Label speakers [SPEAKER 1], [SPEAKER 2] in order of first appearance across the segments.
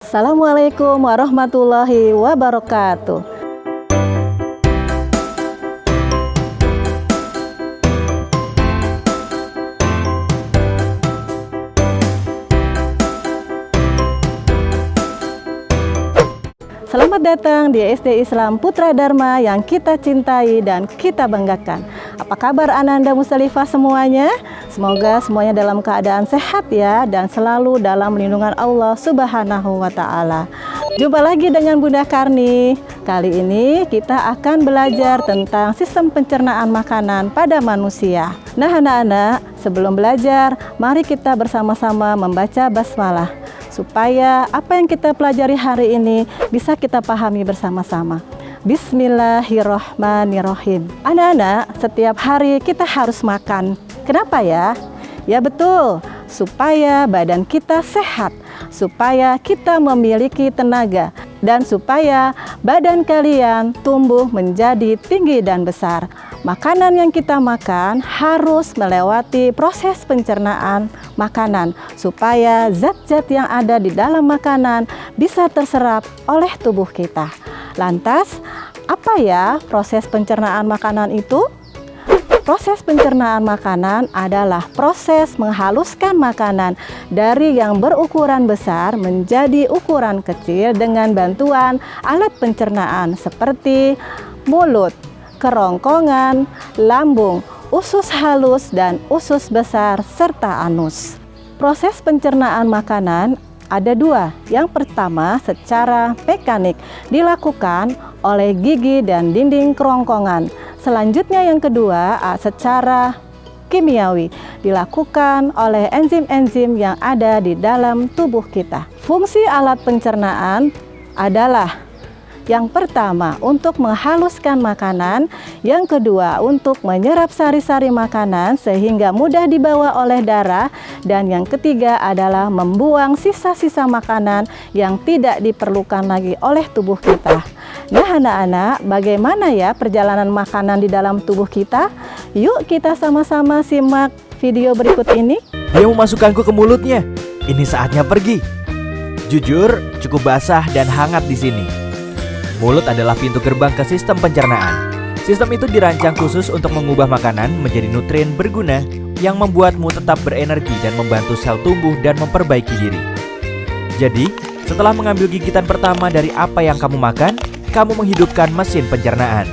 [SPEAKER 1] Assalamualaikum warahmatullahi wabarakatuh. Selamat datang di SD Islam Putra Dharma yang kita cintai dan kita banggakan. Apa kabar Ananda Mustalifah semuanya? Semoga semuanya dalam keadaan sehat ya, dan selalu dalam lindungan Allah Subhanahu wa Ta'ala. Jumpa lagi dengan Bunda Karni. Kali ini kita akan belajar tentang sistem pencernaan makanan pada manusia. Nah anak-anak, sebelum belajar, mari kita bersama-sama membaca basmalah, supaya apa yang kita pelajari hari ini bisa kita pahami bersama-sama. Bismillahirrohmanirrohim. Anak-anak, setiap hari kita harus makan. Kenapa ya? Ya betul, supaya badan kita sehat, supaya kita memiliki tenaga, dan supaya badan kalian tumbuh menjadi tinggi dan besar. Makanan yang kita makan harus melewati proses pencernaan makanan supaya zat-zat yang ada di dalam makanan bisa terserap oleh tubuh kita. Lantas, apa ya proses pencernaan makanan itu? Proses pencernaan makanan adalah proses menghaluskan makanan dari yang berukuran besar menjadi ukuran kecil dengan bantuan alat pencernaan seperti mulut, kerongkongan, lambung, usus halus dan usus besar, serta anus. Proses pencernaan makanan ada dua. Yang pertama secara mekanik dilakukan oleh gigi dan dinding kerongkongan. Selanjutnya yang kedua secara kimiawi dilakukan oleh enzim-enzim yang ada di dalam tubuh kita. Fungsi alat pencernaan adalah yang pertama untuk menghaluskan makanan, yang kedua untuk menyerap sari-sari makanan sehingga mudah dibawa oleh darah, dan yang ketiga adalah membuang sisa-sisa makanan yang tidak diperlukan lagi oleh tubuh kita. Nah anak-anak, bagaimana ya perjalanan makanan di dalam tubuh kita? Yuk kita sama-sama simak video berikut ini.
[SPEAKER 2] Dia memasukkanku ke mulutnya. Ini saatnya pergi. Jujur, cukup basah dan hangat di sini. Mulut adalah pintu gerbang ke sistem pencernaan. Sistem itu dirancang khusus untuk mengubah makanan menjadi nutrien berguna yang membuatmu tetap berenergi dan membantu sel tumbuh dan memperbaiki diri. Jadi, setelah mengambil gigitan pertama dari apa yang kamu makan, kamu menghidupkan mesin pencernaan.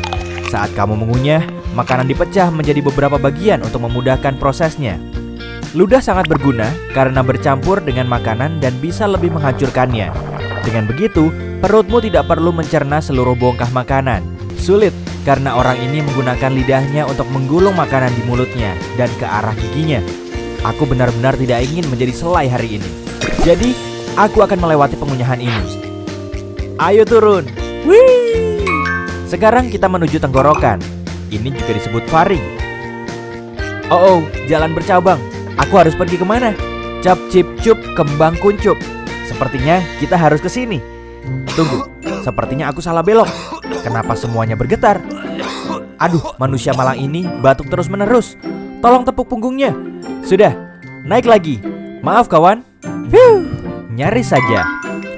[SPEAKER 2] Saat kamu mengunyah, makanan dipecah menjadi beberapa bagian untuk memudahkan prosesnya. Ludah sangat berguna karena bercampur dengan makanan dan bisa lebih menghancurkannya. Dengan begitu, perutmu tidak perlu mencerna seluruh bongkah makanan. Sulit karena orang ini menggunakan lidahnya untuk menggulung makanan di mulutnya dan ke arah giginya. Aku benar-benar tidak ingin menjadi selai hari ini. Jadi, aku akan melewati pengunyahan ini. Ayo turun. Wih! Sekarang kita menuju tenggorokan. Ini juga disebut faring. Oh, jalan bercabang. Aku harus pergi kemana? Cap cip cup kembang kuncup. Sepertinya kita harus ke sini. Tunggu, sepertinya aku salah belok. Kenapa semuanya bergetar? Aduh, manusia malang ini batuk terus-menerus. Tolong tepuk punggungnya. Sudah, naik lagi. Maaf kawan. Nyaris saja.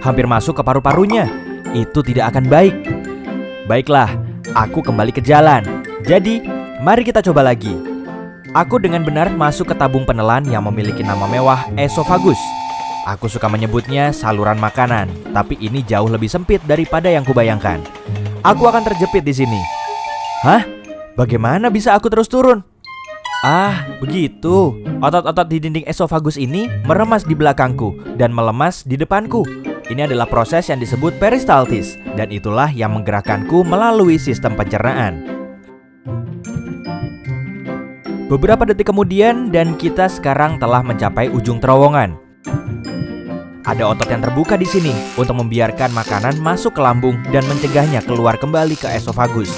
[SPEAKER 2] Hampir masuk ke paru-parunya. Itu tidak akan baik. Baiklah, aku kembali ke jalan. Jadi, mari kita coba lagi. Aku dengan benar masuk ke tabung penelan yang memiliki nama mewah esofagus. Aku suka menyebutnya saluran makanan, tapi ini jauh lebih sempit daripada yang kubayangkan. Aku akan terjepit di sini. Hah? Bagaimana bisa aku terus turun? Ah, begitu. Otot-otot di dinding esofagus ini meremas di belakangku dan melemas di depanku. Ini adalah proses yang disebut peristaltis, dan itulah yang menggerakkanku melalui sistem pencernaan. Beberapa detik kemudian, dan kita sekarang telah mencapai ujung terowongan. Ada otot yang terbuka di sini untuk membiarkan makanan masuk ke lambung dan mencegahnya keluar kembali ke esofagus.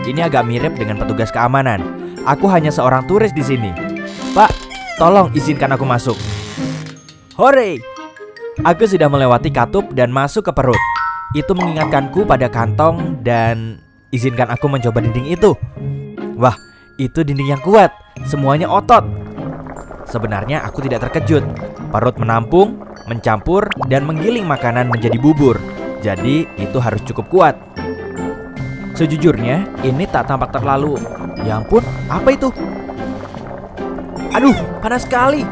[SPEAKER 2] Ini agak mirip dengan petugas keamanan. Aku hanya seorang turis di sini. Pak, tolong izinkan aku masuk. Hore! Aku sudah melewati katup dan masuk ke perut. Itu mengingatkanku pada kantong dan izinkan aku mencoba dinding itu. Wah, itu dinding yang kuat. Semuanya otot. Sebenarnya aku tidak terkejut. Perut menampung, mencampur, dan menggiling makanan menjadi bubur. Jadi itu harus cukup kuat. Sejujurnya, ini tak tampak terlalu... Ya ampun, apa itu? Aduh, panas sekali.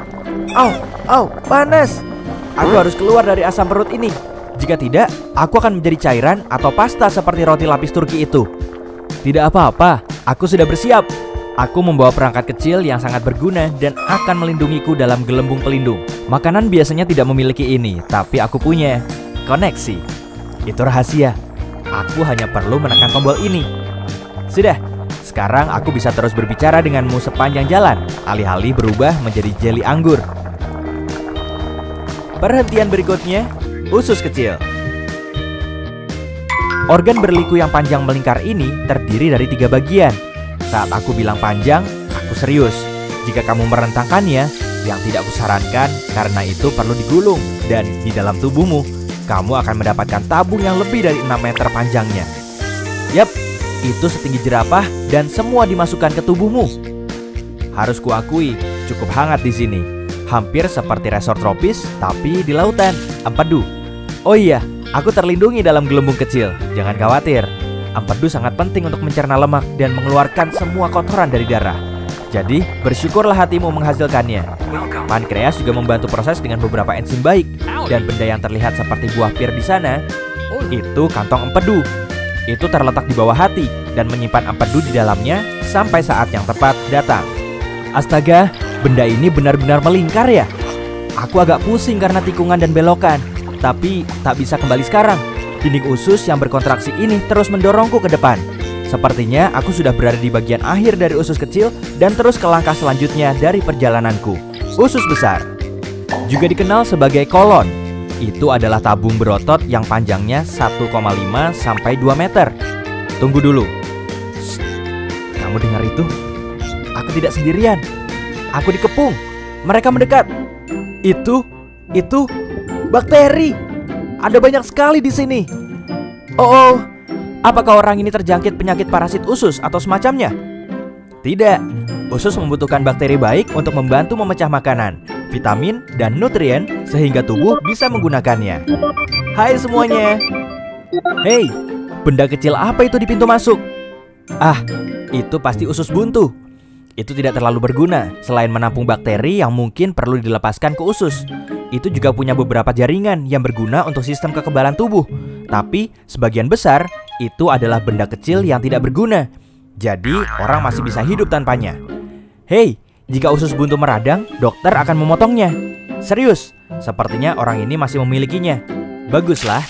[SPEAKER 2] Au, panas. Aku harus keluar dari asam perut ini. Jika tidak, aku akan menjadi cairan atau pasta seperti roti lapis Turki itu. Tidak apa-apa, aku sudah bersiap. Aku membawa perangkat kecil yang sangat berguna dan akan melindungiku dalam gelembung pelindung. Makanan biasanya tidak memiliki ini, tapi aku punya. Koneksi. Itu rahasia. Aku hanya perlu menekan tombol ini. Sudah, sekarang aku bisa terus berbicara denganmu sepanjang jalan, alih-alih berubah menjadi jeli anggur. Perhentian berikutnya, usus kecil. Organ berliku yang panjang melingkar ini terdiri dari 3 bagian. Saat aku bilang panjang, aku serius. Jika kamu merentangkannya, yang tidak kusarankan karena itu perlu digulung. Dan di dalam tubuhmu, kamu akan mendapatkan tabung yang lebih dari 6 meter panjangnya. Yap, itu setinggi jerapah dan semua dimasukkan ke tubuhmu. Harus kuakui, cukup hangat di sini. Hampir seperti resort tropis, tapi di lautan, empedu. Oh iya, aku terlindungi dalam gelembung kecil. Jangan khawatir. Empedu sangat penting untuk mencerna lemak dan mengeluarkan semua kotoran dari darah. Jadi, bersyukurlah hatimu menghasilkannya. Pankreas juga membantu proses dengan beberapa enzim baik. Dan benda yang terlihat seperti buah pir di sana, itu kantong empedu. Itu terletak di bawah hati dan menyimpan empedu di dalamnya sampai saat yang tepat datang. Astaga, benda ini benar-benar melingkar ya. Aku agak pusing karena tikungan dan belokan, tapi tak bisa kembali sekarang. Dinding usus yang berkontraksi ini terus mendorongku ke depan. Sepertinya aku sudah berada di bagian akhir dari usus kecil dan terus ke langkah selanjutnya dari perjalananku. Usus besar, juga dikenal sebagai kolon. Itu adalah tabung berotot yang panjangnya 1,5 sampai 2 meter. Tunggu dulu. Shh, kamu dengar itu? Aku tidak sendirian. Aku dikepung. Mereka mendekat. Itu bakteri. Ada banyak sekali di sini. Oh, apakah orang ini terjangkit penyakit parasit usus atau semacamnya? Tidak. Usus membutuhkan bakteri baik untuk membantu memecah makanan, vitamin, dan nutrien sehingga tubuh bisa menggunakannya. Hai semuanya. Hei, benda kecil apa itu di pintu masuk? Ah, itu pasti usus buntu. Itu tidak terlalu berguna selain menampung bakteri yang mungkin perlu dilepaskan ke usus. Itu juga punya beberapa jaringan yang berguna untuk sistem kekebalan tubuh. Tapi sebagian besar itu adalah benda kecil yang tidak berguna. Jadi orang masih bisa hidup tanpanya. Hei, jika usus buntu meradang, dokter akan memotongnya. Serius, sepertinya orang ini masih memilikinya. Baguslah.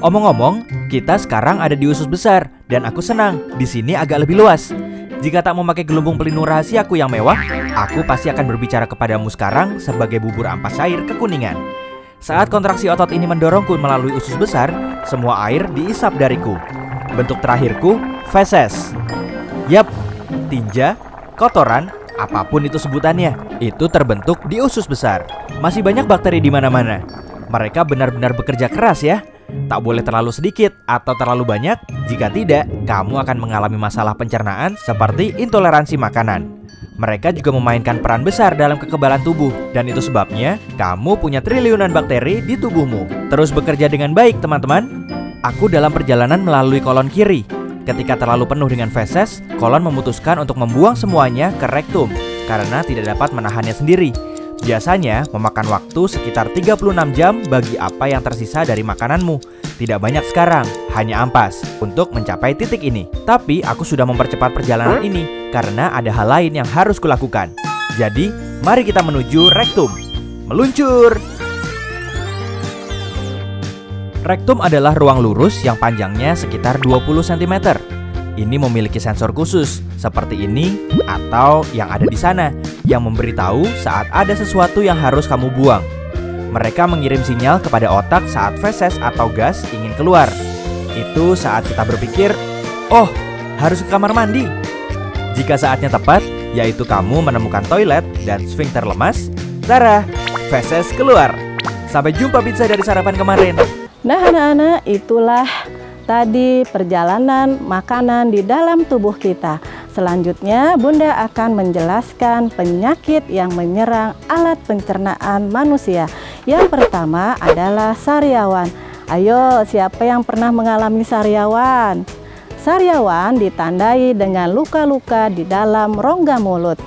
[SPEAKER 2] Omong-omong, kita sekarang ada di usus besar dan aku senang. Di sini agak lebih luas. Jika tak memakai gelembung pelindung rahasiaku yang mewah, aku pasti akan berbicara kepadamu sekarang sebagai bubur ampas air kekuningan. Saat kontraksi otot ini mendorongku melalui usus besar, semua air diisap dariku. Bentuk terakhirku, feses. Yap, tinja, kotoran, apapun itu sebutannya, itu terbentuk di usus besar. Masih banyak bakteri di mana-mana. Mereka benar-benar bekerja keras ya. Tak boleh terlalu sedikit atau terlalu banyak. Jika tidak, kamu akan mengalami masalah pencernaan seperti intoleransi makanan. Mereka juga memainkan peran besar dalam kekebalan tubuh. Dan itu sebabnya kamu punya triliunan bakteri di tubuhmu. Terus bekerja dengan baik teman-teman. Aku dalam perjalanan melalui kolon kiri. Ketika terlalu penuh dengan feses, kolon memutuskan untuk membuang semuanya ke rektum karena tidak dapat menahannya sendiri. Biasanya memakan waktu sekitar 36 jam bagi apa yang tersisa dari makananmu. Tidak banyak sekarang, hanya ampas untuk mencapai titik ini. Tapi aku sudah mempercepat perjalanan ini karena ada hal lain yang harus kulakukan. Jadi, mari kita menuju rektum. Meluncur! Rektum adalah ruang lurus yang panjangnya sekitar 20 cm. Ini memiliki sensor khusus, seperti ini atau yang ada di sana, yang memberitahu saat ada sesuatu yang harus kamu buang. Mereka mengirim sinyal kepada otak saat feses atau gas ingin keluar. Itu saat kita berpikir, oh, harus ke kamar mandi. Jika saatnya tepat, yaitu kamu menemukan toilet dan sfinkter lemas, tara, feses keluar. Sampai jumpa pizza dari sarapan kemarin.
[SPEAKER 1] Nah anak-anak, itulah tadi perjalanan makanan di dalam tubuh kita. Selanjutnya Bunda akan menjelaskan penyakit yang menyerang alat pencernaan manusia. Yang pertama adalah sariawan. Ayo, siapa yang pernah mengalami sariawan? Sariawan ditandai dengan luka-luka di dalam rongga mulut.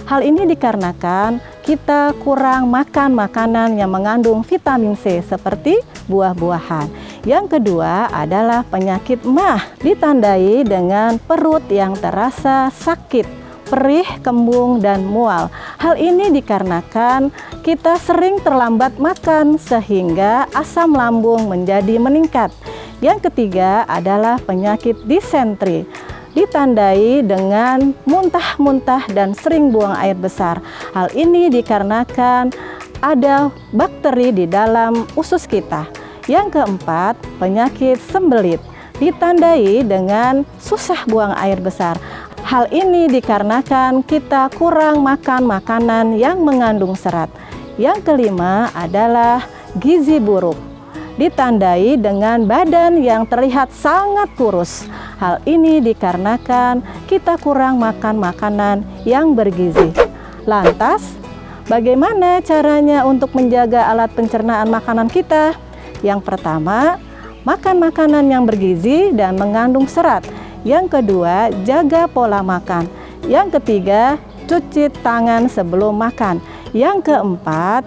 [SPEAKER 1] Hal ini dikarenakan kita kurang makan makanan yang mengandung vitamin C seperti buah-buahan. Yang kedua adalah penyakit MAH, ditandai dengan perut yang terasa sakit, perih, kembung, dan mual. Hal ini dikarenakan kita sering terlambat makan sehingga asam lambung menjadi meningkat. Yang ketiga adalah penyakit disentri, ditandai dengan muntah-muntah dan sering buang air besar. Hal ini dikarenakan ada bakteri di dalam usus kita. Yang keempat, penyakit sembelit, ditandai dengan susah buang air besar. Hal ini dikarenakan kita kurang makan makanan yang mengandung serat. Yang kelima adalah gizi buruk, ditandai dengan badan yang terlihat sangat kurus. Hal ini dikarenakan kita kurang makan makanan yang bergizi. Lantas, bagaimana caranya untuk menjaga alat pencernaan makanan kita? Yang pertama, makan makanan yang bergizi dan mengandung serat. Yang kedua, jaga pola makan. Yang ketiga, cuci tangan sebelum makan. Yang keempat,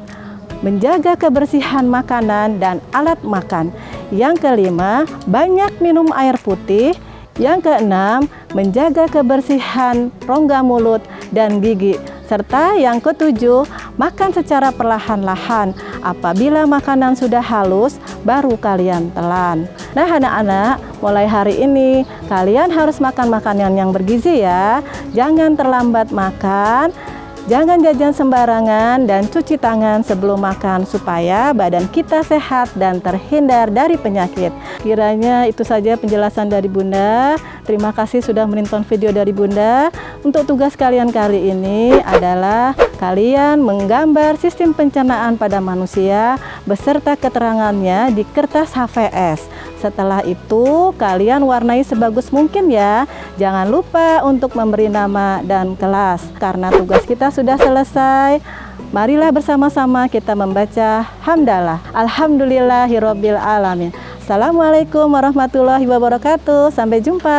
[SPEAKER 1] menjaga kebersihan makanan dan alat makan. Yang kelima, banyak minum air putih. Yang keenam, menjaga kebersihan rongga mulut dan gigi. Serta yang ketujuh, makan secara perlahan-lahan. Apabila makanan sudah halus, baru kalian telan. Nah anak-anak, mulai hari ini kalian harus makan makanan yang bergizi ya. Jangan terlambat makan, jangan jajan sembarangan, dan cuci tangan sebelum makan supaya badan kita sehat dan terhindar dari penyakit. Kiranya itu saja penjelasan dari Bunda. Terima kasih sudah menonton video dari Bunda. Untuk tugas kalian kali ini adalah kalian menggambar sistem pencernaan pada manusia beserta keterangannya di kertas HVS. Setelah itu kalian warnai sebagus mungkin ya. Jangan lupa untuk memberi nama dan kelas. Karena tugas kita sudah selesai, marilah bersama-sama kita membaca hamdalah. Alhamdulillahirabbil alamin. Assalamualaikum warahmatullahi wabarakatuh. Sampai jumpa.